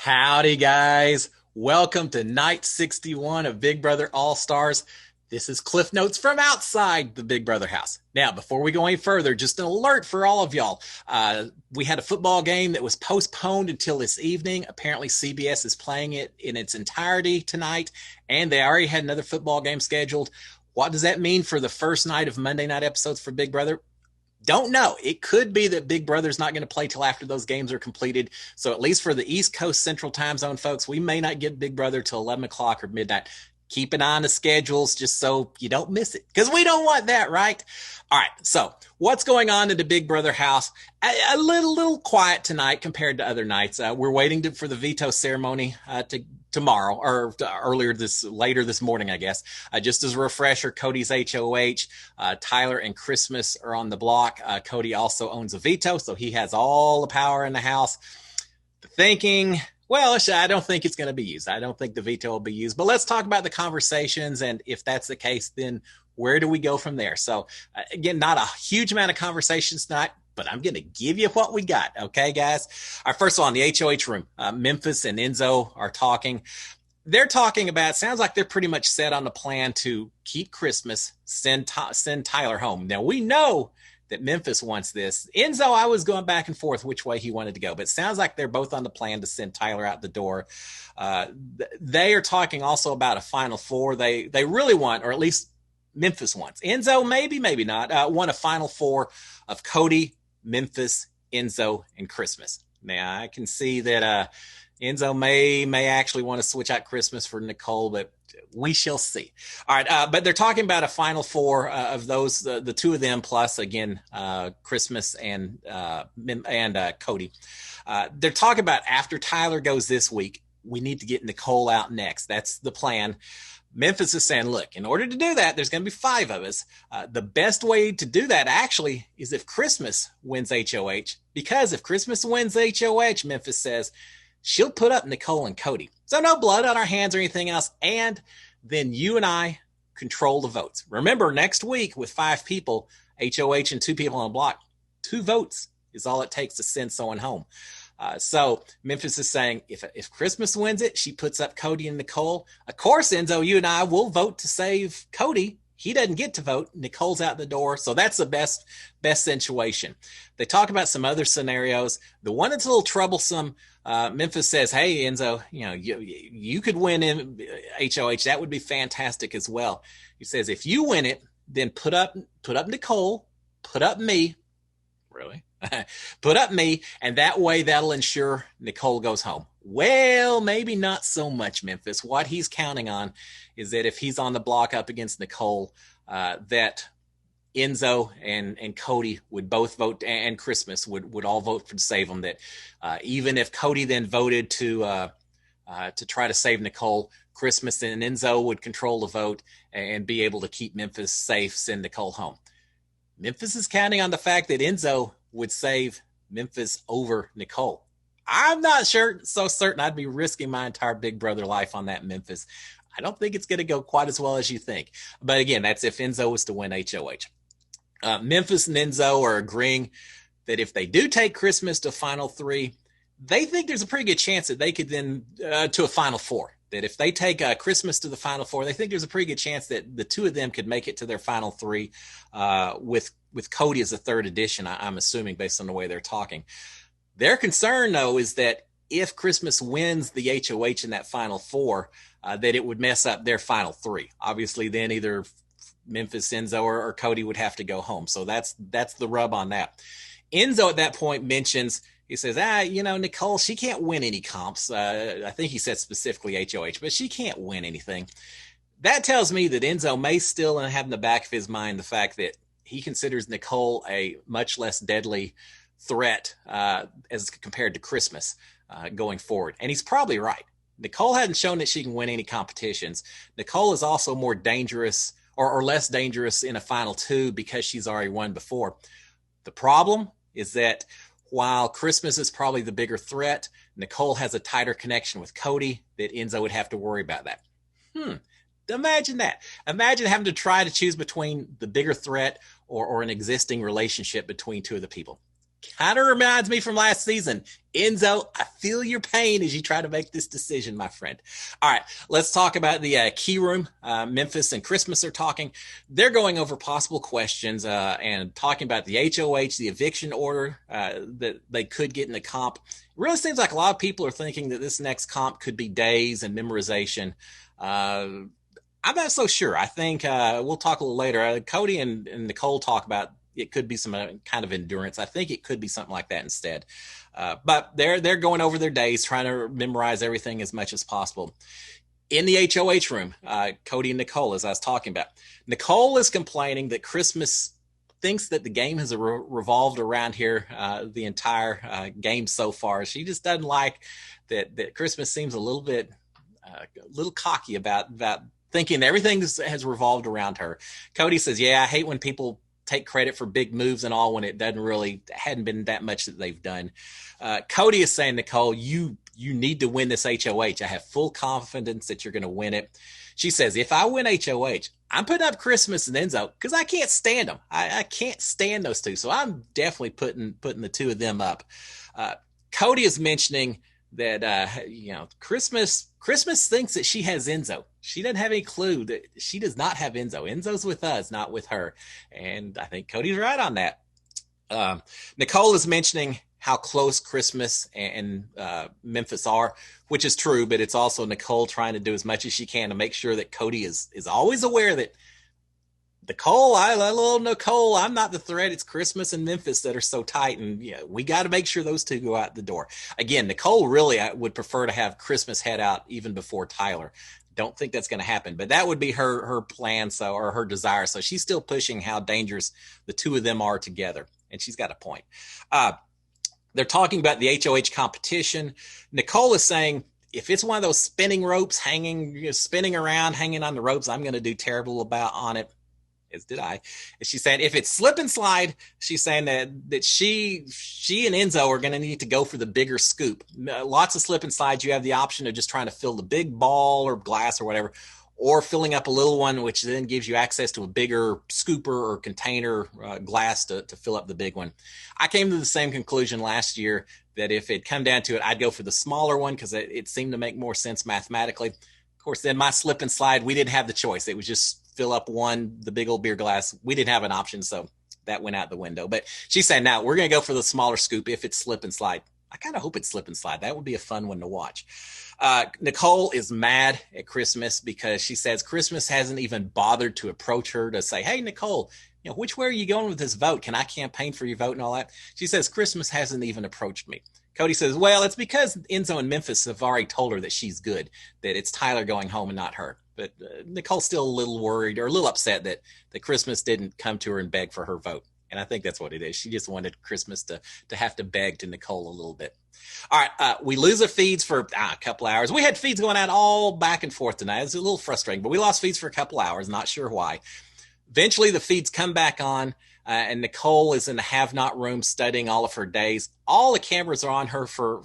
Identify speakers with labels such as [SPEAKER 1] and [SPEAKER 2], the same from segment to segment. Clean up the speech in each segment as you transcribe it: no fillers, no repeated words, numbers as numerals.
[SPEAKER 1] Howdy, guys. Welcome to night 61 of Big Brother All Stars. This is Cliff Notes from outside the Big Brother house. Now, before we go any further, just an alert for all of y'all. We had a football game that was postponed until this evening. Apparently, CBS is playing it in its entirety tonight, and they already had another football game scheduled. What does that mean for the first night of Monday night episodes for Big Brother? Don't know. It could be that Big Brother's not going to play till after those games are completed. So at least for the East Coast Central Time Zone folks, we may not get Big Brother till 11 o'clock or midnight. Keep an eye on the schedules just so you don't miss it, because we don't want that, right? All right, so what's going on in the Big Brother house? A little quiet tonight compared to other nights. We're waiting for the veto ceremony tomorrow, or later this morning, I guess. Just as a refresher, Cody's HOH. Tyler and Christmas are on the block. Cody also owns a veto, so he has all the power in the house. The thinking, well, I don't think it's going to be used. I don't think the veto will be used. But let's talk about the conversations, and if that's the case, then where do we go from there? So, again, not a huge amount of conversations tonight, but I'm going to give you what we got. Okay, guys? All right, first of all, in the HOH room, Memphis and Enzo are talking. They're talking about, sounds like they're pretty much set on the plan to keep Christmas, send Tyler home. Now, we know that Memphis wants this. Enzo, I was going back and forth which way he wanted to go, but it sounds like they're both on the plan to send Tyler out the door. They are talking also about a Final Four. They really want, or at least Memphis wants. Enzo, maybe not, want a Final Four of Cody, Memphis, Enzo, and Christmas. Now, I can see that Enzo may actually want to switch out Christmas for Nicole, but we shall see. All right, but they're talking about a Final Four of those, the two of them, plus, again, Christmas and Cody. They're talking about after Tyler goes this week, we need to get Nicole out next. That's the plan. Memphis is saying, look, in order to do that, there's going to be 5 of us. The best way to do that, actually, is if Christmas wins HOH, because if Christmas wins HOH, Memphis says, she'll put up Nicole and Cody. So no blood on our hands or anything else. And then you and I control the votes. Remember, next week with 5 people, HOH and 2 people on the block, 2 votes is all it takes to send someone home. So Memphis is saying if Christmas wins it, she puts up Cody and Nicole. Of course, Enzo, you and I will vote to save Cody. He doesn't get to vote. Nicole's out the door. So that's the best situation. They talk about some other scenarios. The one that's a little troublesome, Memphis says, hey, Enzo, you could win in HOH. That would be fantastic as well. He says, if you win it, then put up Nicole, put up me. Really? Put up me, and that way that'll ensure Nicole goes home. Well, maybe not so much, Memphis. What he's counting on is that if he's on the block up against Nicole, that Enzo and Cody would both vote, and Christmas would all vote to save them. That even if Cody then voted to try to save Nicole, Christmas and Enzo would control the vote and be able to keep Memphis safe, send Nicole home. Memphis is counting on the fact that Enzo would save Memphis over Nicole. I'm not so certain I'd be risking my entire Big Brother life on that, Memphis. I don't think it's going to go quite as well as you think. But again, that's if Enzo was to win HOH. Memphis and Enzo are agreeing that if they do take Christmas to Final 3, they think there's a pretty good chance that they could then to a Final 4. That if they take Christmas to the Final 4, they think there's a pretty good chance that the 2 of them could make it to their Final 3 with Cody as a 3rd addition, I'm assuming, based on the way they're talking. Their concern, though, is that if Christmas wins the HOH in that Final 4, that it would mess up their Final 3. Obviously, then either Memphis, Enzo, or Cody would have to go home. So that's the rub on that. Enzo at that point mentions, he says, Nicole, she can't win any comps. I think he said specifically HOH, but she can't win anything. That tells me that Enzo may still have in the back of his mind the fact that he considers Nicole a much less deadly threat as compared to Christmas going forward. And he's probably right. Nicole hadn't shown that she can win any competitions. Nicole is also more dangerous or less dangerous in a Final 2 because she's already won before. The problem is that while Christmas is probably the bigger threat, Nicole has a tighter connection with Cody that Enzo would have to worry about that. Imagine that. Imagine having to try to choose between the bigger threat or an existing relationship between 2 of the people. Kind of reminds me from last season. Enzo, I feel your pain as you try to make this decision, my friend. All right, let's talk about the key room. Memphis and Christmas are talking. They're going over possible questions and talking about the HOH, the eviction order that they could get in the comp. It really seems like a lot of people are thinking that this next comp could be days and memorization. I'm not so sure. I think we'll talk a little later. Cody and Nicole talk about it could be some kind of endurance. I think it could be something like that instead. But they're going over their days, trying to memorize everything as much as possible. In the HOH room, Cody and Nicole, as I was talking about, Nicole is complaining that Christmas thinks that the game has revolved around here the entire game so far. She just doesn't like that Christmas seems a little cocky about thinking everything has revolved around her. Cody says, yeah, I hate when people take credit for big moves and all when it hadn't been that much that they've done. Cody is saying, Nicole, you need to win this HOH. I have full confidence that you're going to win it. She says, if I win HOH, I'm putting up Christmas and Enzo because I can't stand them. I can't stand those two. So I'm definitely putting the two of them up. Cody is mentioning that, Christmas thinks that she has Enzo. She doesn't have any clue that she does not have Enzo. Enzo's with us, not with her. And I think Cody's right on that. Nicole is mentioning how close Christmas and Memphis are, which is true, but it's also Nicole trying to do as much as she can to make sure that Cody is always aware that Nicole, I'm not the threat. It's Christmas and Memphis that are so tight, and we got to make sure those two go out the door. Again, Nicole really would prefer to have Christmas head out even before Tyler. Don't think that's going to happen, but that would be her plan, or her desire. So she's still pushing how dangerous the two of them are together, and she's got a point. They're talking about the HOH competition. Nicole is saying, if it's one of those spinning ropes spinning around, hanging on the ropes, I'm going to do terrible on it. As did I. She's saying if it's slip and slide, she's saying that she and Enzo are going to need to go for the bigger scoop. Lots of slip and slides. You have the option of just trying to fill the big ball or glass or whatever, or filling up a little one, which then gives you access to a bigger scooper or container glass to fill up the big one. I came to the same conclusion last year that if it come down to it, I'd go for the smaller one because it seemed to make more sense mathematically. Of course, then my slip and slide, we didn't have the choice. It was just fill up the big old beer glass. We didn't have an option, so that went out the window. But she's saying, now we're going to go for the smaller scoop if it's slip and slide. I kind of hope it's slip and slide. That would be a fun one to watch. Nicole is mad at Christmas because she says Christmas hasn't even bothered to approach her to say, hey, Nicole, which way are you going with this vote? Can I campaign for your vote and all that? She says Christmas hasn't even approached me. Cody says, well, it's because Enzo and Memphis have already told her that she's good, that it's Tyler going home and not her. But Nicole's still a little worried or a little upset that Christmas didn't come to her and beg for her vote. And I think that's what it is. She just wanted Christmas to have to beg to Nicole a little bit. All right, we lose our feeds for a couple hours. We had feeds going out all back and forth tonight. It was a little frustrating, but we lost feeds for a couple hours. Not sure why. Eventually, the feeds come back on, and Nicole is in the have-not room studying all of her days. All the cameras are on her for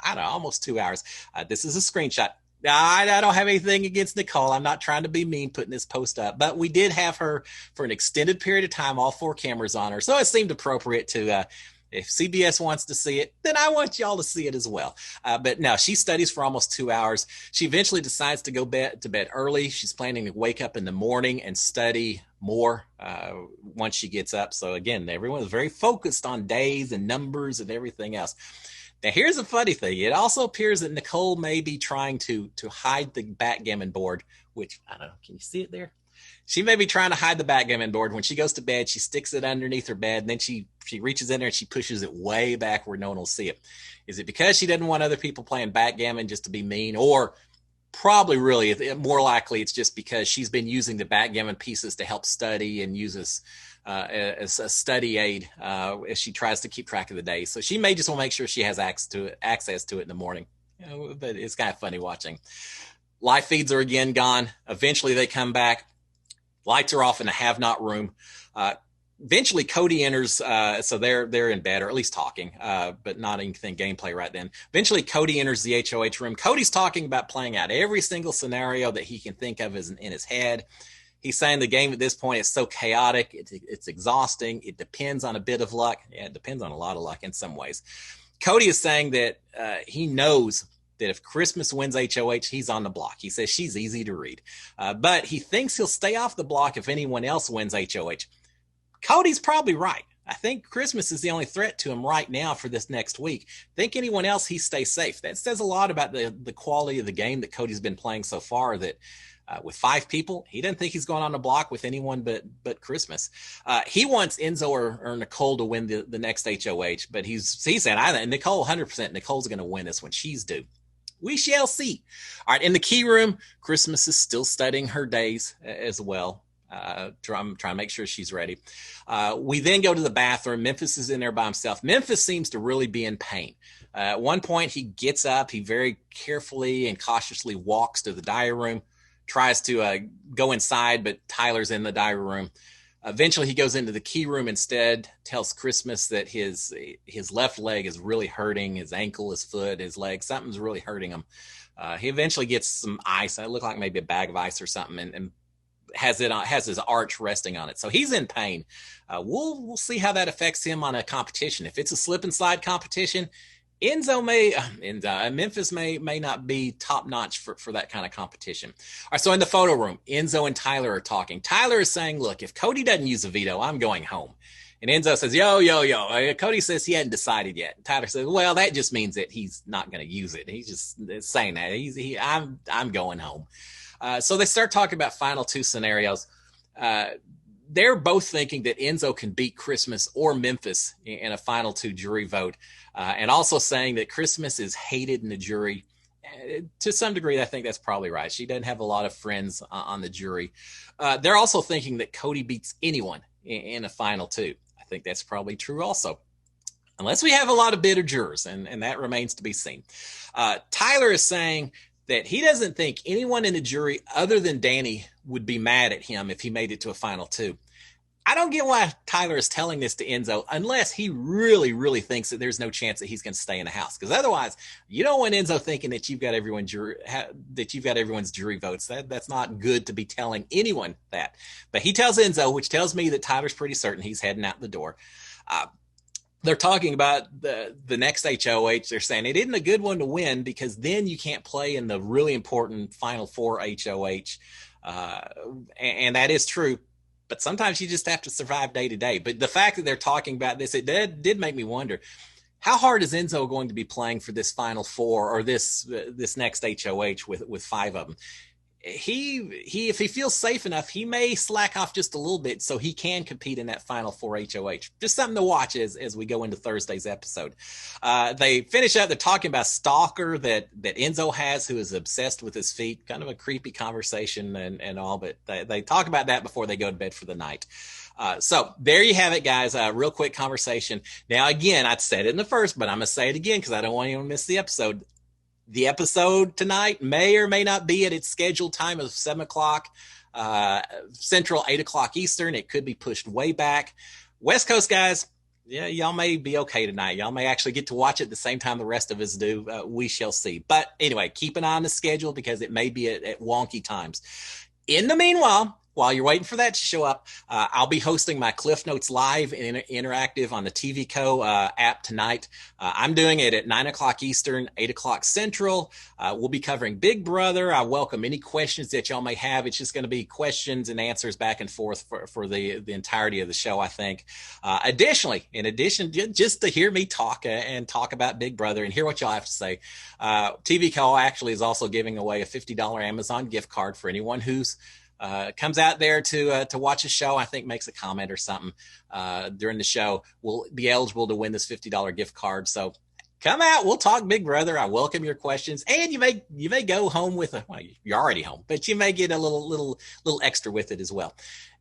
[SPEAKER 1] I don't know, almost 2 hours. This is a screenshot. I don't have anything against Nicole. I'm not trying to be mean putting this post up, but we did have her for an extended period of time, all 4 cameras on her. So it seemed appropriate to, if CBS wants to see it, then I want y'all to see it as well. But no, she studies for almost 2 hours. She eventually decides to go to bed early. She's planning to wake up in the morning and study more once she gets up. So again, everyone is very focused on days and numbers and everything else. Now, here's a funny thing. It also appears that Nicole may be trying to hide the backgammon board, which, I don't know, can you see it there? She may be trying to hide the backgammon board. When she goes to bed, she sticks it underneath her bed, and then she reaches in there and she pushes it way back where no one will see it. Is it because she doesn't want other people playing backgammon just to be mean? Or probably really, more likely, it's just because she's been using the backgammon pieces to help study and uses as a study aid as she tries to keep track of the day. So she may just want to make sure she has access to it in the morning. But it's kind of funny watching. Live feeds are again gone. Eventually they come back. Lights are off in the have-not room. Eventually Cody enters, so they're in bed, or at least talking, but not anything gameplay right then. Eventually Cody enters the HOH room. Cody's talking about playing out every single scenario that he can think of in his head. He's saying the game at this point is so chaotic, it's exhausting. It depends on a bit of luck. Yeah, it depends on a lot of luck in some ways. Cody is saying that he knows that if Christmas wins HOH, he's on the block. He says she's easy to read. But he thinks he'll stay off the block if anyone else wins HOH. Cody's probably right. I think Christmas is the only threat to him right now for this next week. Think anyone else, he stays safe. That says a lot about the quality of the game that Cody's been playing so far, that with 5 people, he doesn't think he's going on the block with anyone but Christmas. He wants Enzo or Nicole to win the next HOH, but he said, Nicole, 100%, Nicole's going to win this one. She's due. We shall see. All right, in the key room, Christmas is still studying her days as well. Trying to make sure she's ready. We then go to the bathroom. Memphis is in there by himself. Memphis seems to really be in pain. At one point, he gets up. He very carefully and cautiously walks to the diary room, tries to go inside, but Tyler's in the diary room. Eventually, he goes into the key room instead, tells Christmas that his left leg is really hurting, his ankle, his foot, his leg, something's really hurting him. He eventually gets some ice. It looked like maybe a bag of ice or something, and has his arch resting on it. So he's in pain. We'll see how that affects him on a competition. If it's a slip and slide competition, Memphis may not be top notch for that kind of competition. All right, so in the photo room, Enzo and Tyler are talking. Tyler is saying, look, if Cody doesn't use a veto, I'm going home. And Enzo says, yo. Cody says he hadn't decided yet. And Tyler says, well, that just means that he's not going to use it. He's just saying that. I'm going home. So they start talking about final 2 scenarios. They're both thinking that Enzo can beat Christmas or Memphis in a final 2 jury vote, and also saying that Christmas is hated in the jury. To some degree, I think that's probably right. She doesn't have a lot of friends on the jury. They're also thinking that Cody beats anyone in a final 2. I think that's probably true also, unless we have a lot of bitter jurors, and that remains to be seen. Tyler is saying that he doesn't think anyone in the jury other than Danny would be mad at him if he made it to a final 2. I don't get why Tyler is telling this to Enzo unless he really, really thinks that there's no chance that he's going to stay in the house. Because otherwise, you don't want Enzo thinking that you've got everyone's jury votes. That's not good to be telling anyone that. But he tells Enzo, which tells me that Tyler's pretty certain he's heading out the door. They're talking about the next HOH. They're saying it isn't a good one to win because then you can't play in the really important Final 4 HOH. And that is true. But sometimes you just have to survive day to day. But the fact that they're talking about this, it did make me wonder, how hard is Enzo going to be playing for this Final 4 or this next HOH with 5 of them? If he feels safe enough, he may slack off just a little bit so he can compete in that Final 4 HOH. Just something to watch as we go into Thursday's episode. They finish up, they're talking about Stalker that Enzo has, who is obsessed with his feet. Kind of a creepy conversation and all, but they talk about that before they go to bed for the night. So there you have it, guys. Real quick conversation. Now, again, I said it in the first, but I'm going to say it again because I don't want anyone to miss the episode. The episode tonight may or may not be at its scheduled time of 7 o'clock Central, 8 o'clock Eastern. It could be pushed way back. West Coast guys, yeah, y'all may be okay tonight. Y'all may actually get to watch it the same time the rest of us do. We shall see. But anyway, keep an eye on the schedule because it may be at wonky times. In the meanwhile, while you're waiting for that to show up, I'll be hosting my Cliff Notes Live interactive on the TV Co app tonight. I'm doing it at 9 o'clock Eastern, 8 o'clock Central. We'll be covering Big Brother. I welcome any questions that y'all may have. It's just going to be questions and answers back and forth for the entirety of the show, I think. In addition, just to hear me talk and talk about Big Brother and hear what y'all have to say, TV Co actually is also giving away a $50 Amazon gift card for anyone who's comes out there to watch a show, I think makes a comment or something during the show, will be eligible to win this $50 gift card. So come out, we'll talk Big Brother. I welcome your questions, and you may go home with you're already home, but you may get a little extra with it as well.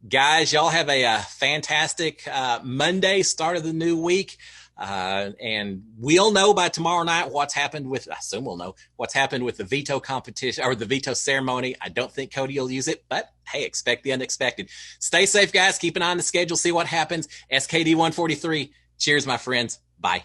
[SPEAKER 1] Guys, y'all have a fantastic Monday, start of the new week. And we'll know by tomorrow night I assume we'll know what's happened with the veto competition or the veto ceremony. I don't think Cody will use it, but hey, expect the unexpected. Stay safe, guys. Keep an eye on the schedule. See what happens. SKD 143. Cheers, my friends. Bye.